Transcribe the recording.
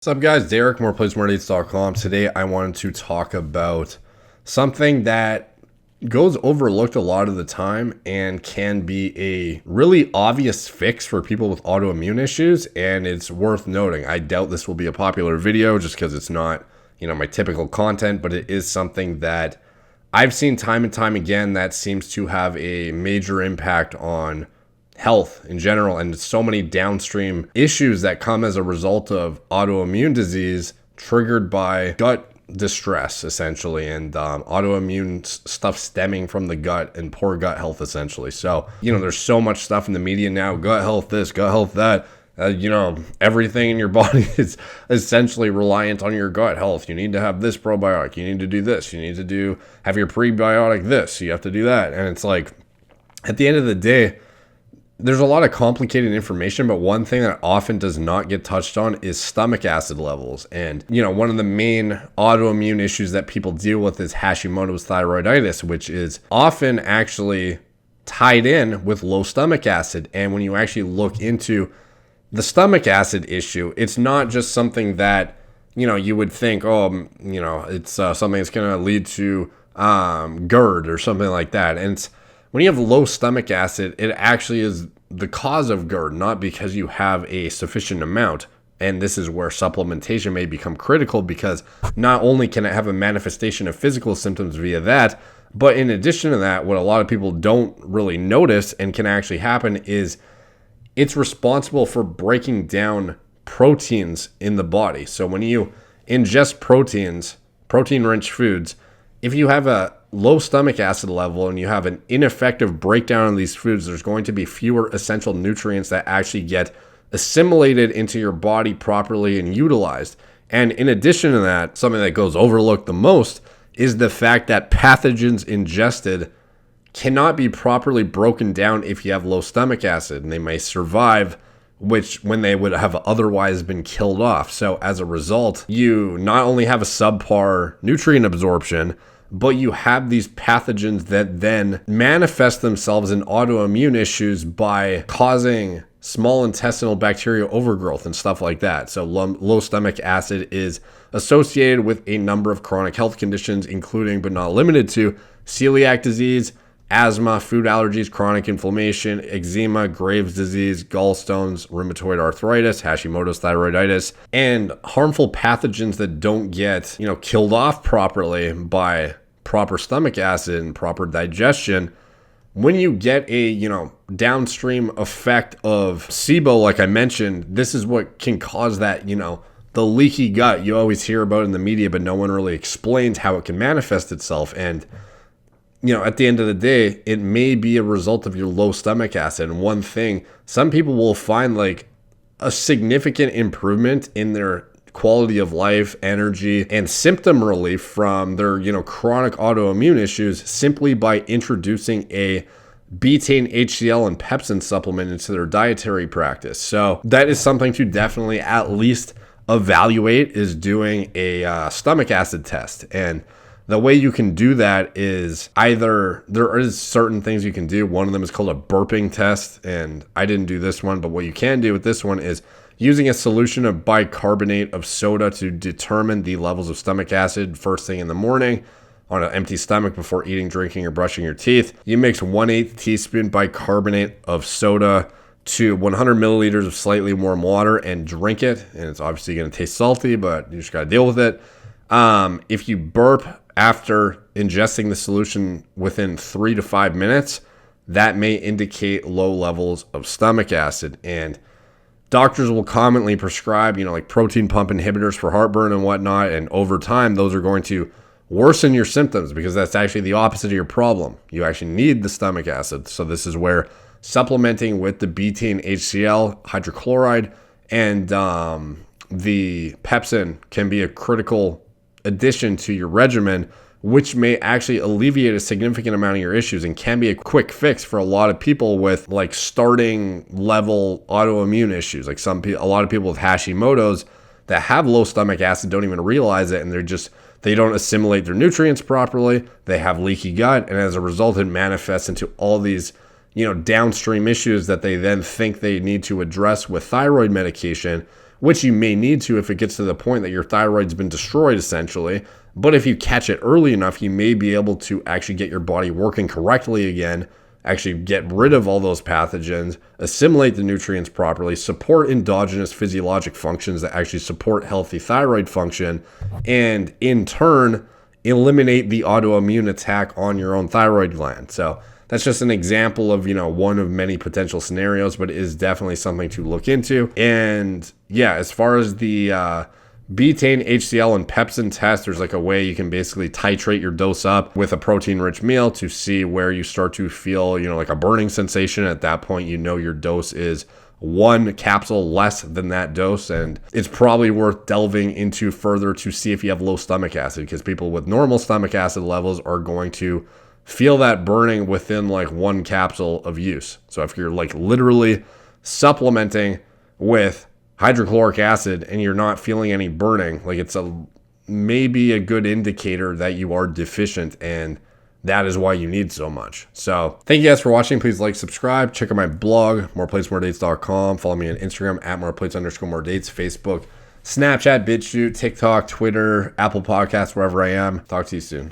What's up, guys? Derek, moreplaysmoredates.com. Today, I wanted to talk about something that goes overlooked a lot of the time and can be a really obvious fix for people with autoimmune issues. And it's worth noting. I doubt this will be a popular video just because it's not, my typical content, but it is something that I've seen time and time again that seems to have a major impact on health in general, and so many downstream issues that come as a result of autoimmune disease triggered by gut distress, essentially, and autoimmune stuff stemming from the gut and poor gut health, essentially. So, there's so much stuff in the media now, gut health this, gut health that. Everything in your body is essentially reliant on your gut health. You need to have this probiotic. You need to do this. You need to have your prebiotic this. You have to do that. And it's like, at the end of the day, there's a lot of complicated information, but one thing that often does not get touched on is stomach acid levels. And, one of the main autoimmune issues that people deal with is Hashimoto's thyroiditis, which is often actually tied in with low stomach acid. And when you actually look into the stomach acid issue, it's not just something that, you would think, it's something that's going to lead to GERD or something like that. And when you have low stomach acid, it actually is the cause of GERD, not because you have a sufficient amount. And this is where supplementation may become critical, because not only can it have a manifestation of physical symptoms via that, but in addition to that, what a lot of people don't really notice and can actually happen is it's responsible for breaking down proteins in the body. So when you ingest protein-rich foods, if you have a low stomach acid level and you have an ineffective breakdown of these foods, there's going to be fewer essential nutrients that actually get assimilated into your body properly and utilized. And in addition to that, something that goes overlooked the most is the fact that pathogens ingested cannot be properly broken down if you have low stomach acid, and they may survive when they would have otherwise been killed off. So as a result, you not only have a subpar nutrient absorption, but you have these pathogens that then manifest themselves in autoimmune issues by causing small intestinal bacterial overgrowth and stuff like that. So low stomach acid is associated with a number of chronic health conditions, including but not limited to celiac disease, asthma, food allergies, chronic inflammation, eczema, Graves' disease, gallstones, rheumatoid arthritis, Hashimoto's thyroiditis, and harmful pathogens that don't get, killed off properly by proper stomach acid and proper digestion. When you get a, downstream effect of SIBO, like I mentioned, this is what can cause that, the leaky gut you always hear about in the media, but no one really explains how it can manifest itself. And at the end of the day, it may be a result of your low stomach acid. And one thing, some people will find like a significant improvement in their quality of life, energy, and symptom relief from their, chronic autoimmune issues simply by introducing a betaine, HCl, and pepsin supplement into their dietary practice. So that is something to definitely at least evaluate, is doing a stomach acid test. And the way you can do that is either there is certain things you can do. One of them is called a burping test, and I didn't do this one, but what you can do with this one is using a solution of bicarbonate of soda to determine the levels of stomach acid first thing in the morning on an empty stomach before eating, drinking, or brushing your teeth. You mix 1/8 teaspoon bicarbonate of soda to 100 milliliters of slightly warm water and drink it. And it's obviously going to taste salty, but you just got to deal with it. If you burp after ingesting the solution within 3 to 5 minutes, that may indicate low levels of stomach acid. And doctors will commonly prescribe, like Proton-Pump inhibitors for heartburn and whatnot. And over time, those are going to worsen your symptoms, because that's actually the opposite of your problem. You actually need the stomach acid. So this is where supplementing with the betaine, HCl, hydrochloride, and the pepsin can be a critical addition to your regimen, which may actually alleviate a significant amount of your issues and can be a quick fix for a lot of people with like starting level autoimmune issues. Like a lot of people with Hashimoto's that have low stomach acid don't even realize it, and they don't assimilate their nutrients properly. They have leaky gut, and as a result, it manifests into all these, downstream issues that they then think they need to address with thyroid medication, which you may need to if it gets to the point that your thyroid's been destroyed essentially. But if you catch it early enough, you may be able to actually get your body working correctly again, actually get rid of all those pathogens, assimilate the nutrients properly, support endogenous physiologic functions that actually support healthy thyroid function, and in turn, eliminate the autoimmune attack on your own thyroid gland. So that's just an example of, one of many potential scenarios, but it is definitely something to look into. And yeah, as far as the betaine, HCl, and pepsin test, there's like a way you can basically titrate your dose up with a protein-rich meal to see where you start to feel, like a burning sensation. At that point, your dose is 1 capsule less than that dose, and it's probably worth delving into further to see if you have low stomach acid, because people with normal stomach acid levels are going to feel that burning within like 1 capsule of use. So if you're like literally supplementing with hydrochloric acid and you're not feeling any burning, like it's maybe a good indicator that you are deficient, and that is why you need so much. So thank you guys for watching. Please like, subscribe, check out my blog, moreplatesmoredates.com. Follow me on Instagram at moreplates_moredates, Facebook, Snapchat, BitChute, TikTok, Twitter, Apple Podcasts, wherever I am. Talk to you soon.